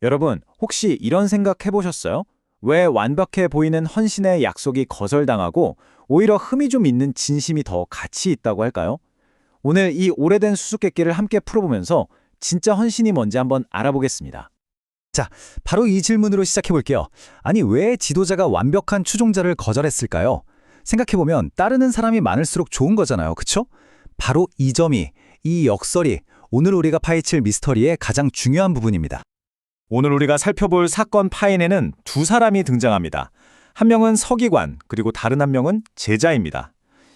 여러분, 혹시 이런 생각 해보셨어요? 왜 완벽해 보이는 헌신의 약속이 거절당하고 오히려 흠이 좀 있는 진심이 더 가치 있다고 할까요? 오늘 이 오래된 수수께끼를 함께 풀어보면서 진짜 헌신이 뭔지 한번 알아보겠습니다. 자, 바로 이 질문으로 시작해 볼게요. 아니, 왜 지도자가 완벽한 추종자를 거절했을까요? 생각해보면 따르는 사람이 많을수록 좋은 거잖아요. 그쵸? 바로 이 점이, 이 역설이 오늘 우리가 파헤칠 미스터리의 가장 중요한 부분입니다. 오늘 우리가 살펴볼 사건 파인에는 두 사람이 등장합니다. 한 명은 서기관, 그리고 다른 한 명은 제자입니다.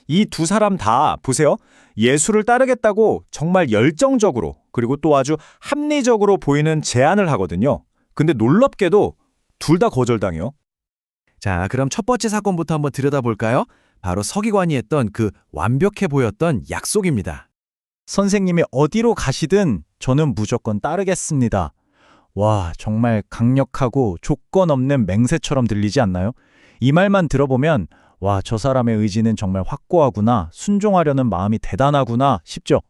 이 두 사람 다 보세요. 예수를 따르겠다고 정말 열정적으로 그리고 또 아주 합리적으로 보이는 제안을 하거든요. 근데 놀랍게도 둘 다 거절당해요. 자, 그럼 첫 번째 사건부터 한번 들여다볼까요? 바로 서기관이 했던 그 완벽해 보였던 약속입니다. 선생님이 어디로 가시든 저는 무조건 따르겠습니다. 와, 정말 강력하고 조건 없는 맹세처럼 들리지 않나요? 이 말만 들어보면 와, 저 사람의 의지는 정말 확고하구나, 순종하려는 마음이 대단하구나 싶죠.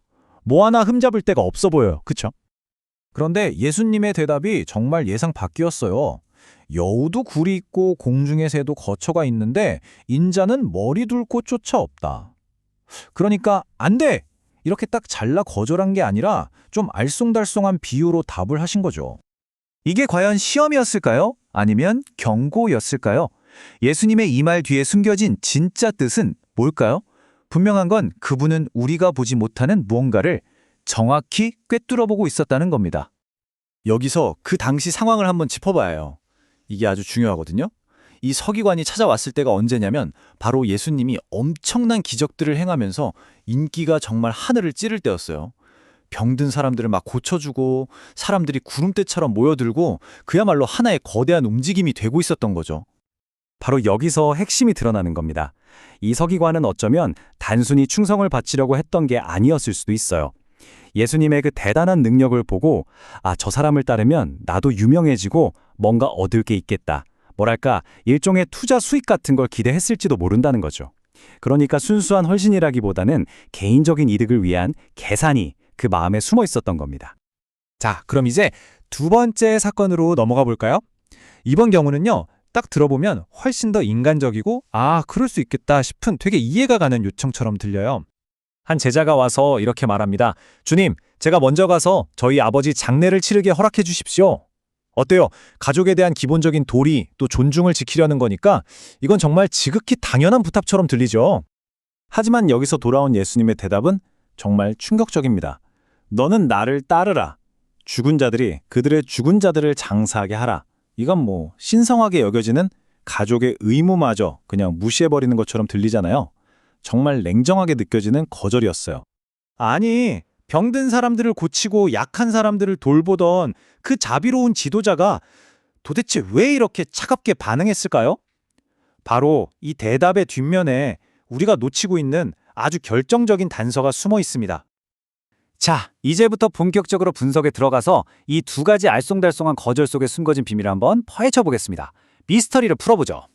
뭐 하나 흠잡을 데가 없어 보여요. 그쵸? 그런데 예수님의 대답이 정말 예상 밖이었어요. 여우도 굴이 있고 공중의 새도 거처가 있는데 인자는 머리 둘 곳조차 없다. 그러니까 안 돼! 이렇게 딱 잘라 거절한 게 아니라 좀 알쏭달쏭한 비유로 답을 하신 거죠. 이게 과연 시험이었을까요? 아니면 경고였을까요? 예수님의 이 말 뒤에 숨겨진 진짜 뜻은 뭘까요? 분명한 건 그분은 우리가 보지 못하는 무언가를 정확히 꿰뚫어보고 있었다는 겁니다. 여기서 그 당시 상황을 한번 짚어봐야 해요. 이게 아주 중요하거든요. 이 서기관이 찾아왔을 때가 언제냐면 바로 예수님이 엄청난 기적들을 행하면서 인기가 정말 하늘을 찌를 때였어요. 병든 사람들을 막 고쳐주고 사람들이 구름대처럼 모여들고 그야말로 하나의 거대한 움직임이 되고 있었던 거죠. 바로 여기서 핵심이 드러나는 겁니다. 이 서기관은 어쩌면 단순히 충성을 바치려고 했던 게 아니었을 수도 있어요. 예수님의 그 대단한 능력을 보고 아, 저 사람을 따르면 나도 유명해지고 뭔가 얻을 게 있겠다. 뭐랄까 일종의 투자 수익 같은 걸 기대했을지도 모른다는 거죠. 그러니까 순수한 헌신이라기보다는 개인적인 이득을 위한 계산이 그 마음에 숨어 있었던 겁니다. 자, 그럼 이제 두 번째 사건으로 넘어가 볼까요? 이번 경우는요, 딱 들어보면 훨씬 더 인간적이고 아, 그럴 수 있겠다 싶은 되게 이해가 가는 요청처럼 들려요. 한 제자가 와서 이렇게 말합니다. 주님, 제가 먼저 가서 저희 아버지 장례를 치르게 허락해 주십시오. 어때요? 가족에 대한 기본적인 도리 또 존중을 지키려는 거니까 이건 정말 지극히 당연한 부탁처럼 들리죠. 하지만 여기서 돌아온 예수님의 대답은 정말 충격적입니다. 너는 나를 따르라. 죽은 자들이 그들의 죽은 자들을 장사하게 하라. 이건 뭐 신성하게 여겨지는 가족의 의무마저 그냥 무시해버리는 것처럼 들리잖아요. 정말 냉정하게 느껴지는 거절이었어요. 아니, 병든 사람들을 고치고 약한 사람들을 돌보던 그 자비로운 지도자가 도대체 왜 이렇게 차갑게 반응했을까요? 바로 이 대답의 뒷면에 우리가 놓치고 있는 아주 결정적인 단서가 숨어 있습니다. 자, 이제부터 본격적으로 분석에 들어가서 이 두 가지 알쏭달쏭한 거절 속에 숨겨진 비밀을 한번 파헤쳐 보겠습니다. 미스터리를 풀어보죠.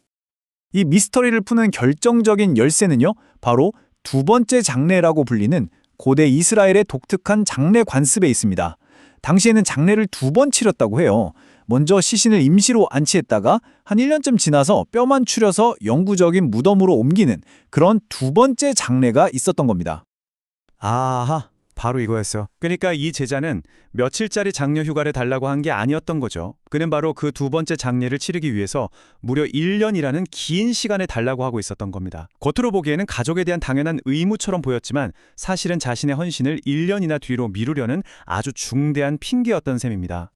이 미스터리를 푸는 결정적인 열쇠는요, 바로 두 번째 장례라고 불리는 고대 이스라엘의 독특한 장례 관습에 있습니다. 당시에는 장례를 두 번 치렀다고 해요. 먼저 시신을 임시로 안치했다가 한 1년쯤 지나서 뼈만 추려서 영구적인 무덤으로 옮기는 그런 두 번째 장례가 있었던 겁니다. 아하, 바로 이거였어요. 그러니까 이 제자는 며칠짜리 장려 휴가를 달라고 한 게 아니었던 거죠. 그는 바로 그 두 번째 장례를 치르기 위해서 무려 1년이라는 긴 시간을 달라고 하고 있었던 겁니다. 겉으로 보기에는 가족에 대한 당연한 의무처럼 보였지만 사실은 자신의 헌신을 1년이나 뒤로 미루려는 아주 중대한 핑계였던 셈입니다.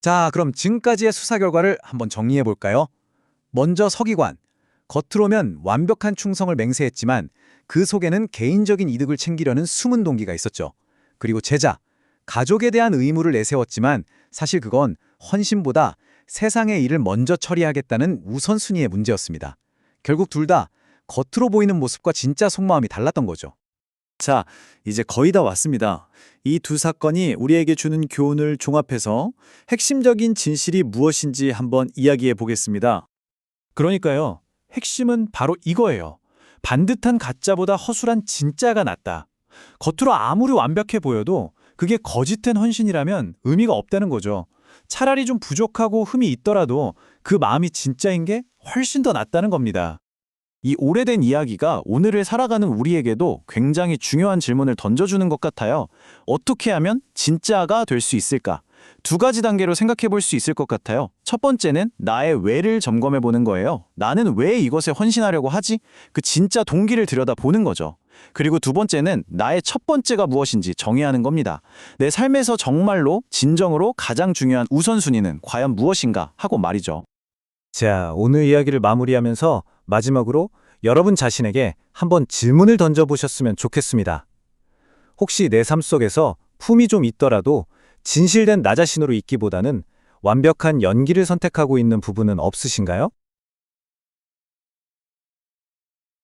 자, 그럼 지금까지의 수사 결과를 한번 정리해 볼까요? 먼저 서기관. 겉으로면 완벽한 충성을 맹세했지만 그 속에는 개인적인 이득을 챙기려는 숨은 동기가 있었죠. 그리고 제자, 가족에 대한 의무를 내세웠지만 사실 그건 헌신보다 세상의 일을 먼저 처리하겠다는 우선순위의 문제였습니다. 결국 둘 다 겉으로 보이는 모습과 진짜 속마음이 달랐던 거죠. 자, 이제 거의 다 왔습니다. 이 두 사건이 우리에게 주는 교훈을 종합해서 핵심적인 진실이 무엇인지 한번 이야기해 보겠습니다. 그러니까요, 핵심은 바로 이거예요. 반듯한 가짜보다 허술한 진짜가 낫다. 겉으로 아무리 완벽해 보여도 그게 거짓된 헌신이라면 의미가 없다는 거죠. 차라리 좀 부족하고 흠이 있더라도 그 마음이 진짜인 게 훨씬 더 낫다는 겁니다. 이 오래된 이야기가 오늘을 살아가는 우리에게도 굉장히 중요한 질문을 던져주는 것 같아요. 어떻게 하면 진짜가 될 수 있을까? 두 가지 단계로 생각해 볼 수 있을 것 같아요. 첫 번째는 나의 왜를 점검해 보는 거예요. 나는 왜 이것에 헌신하려고 하지? 그 진짜 동기를 들여다보는 거죠. 그리고 두 번째는 나의 첫 번째가 무엇인지 정의하는 겁니다. 내 삶에서 정말로 진정으로 가장 중요한 우선순위는 과연 무엇인가 하고 말이죠. 자, 오늘 이야기를 마무리하면서 마지막으로 여러분 자신에게 한번 질문을 던져보셨으면 좋겠습니다. 혹시 내 삶 속에서 품이 좀 있더라도 진실된 나 자신으로 있기보다는 완벽한 연기를 선택하고 있는 부분은 없으신가요?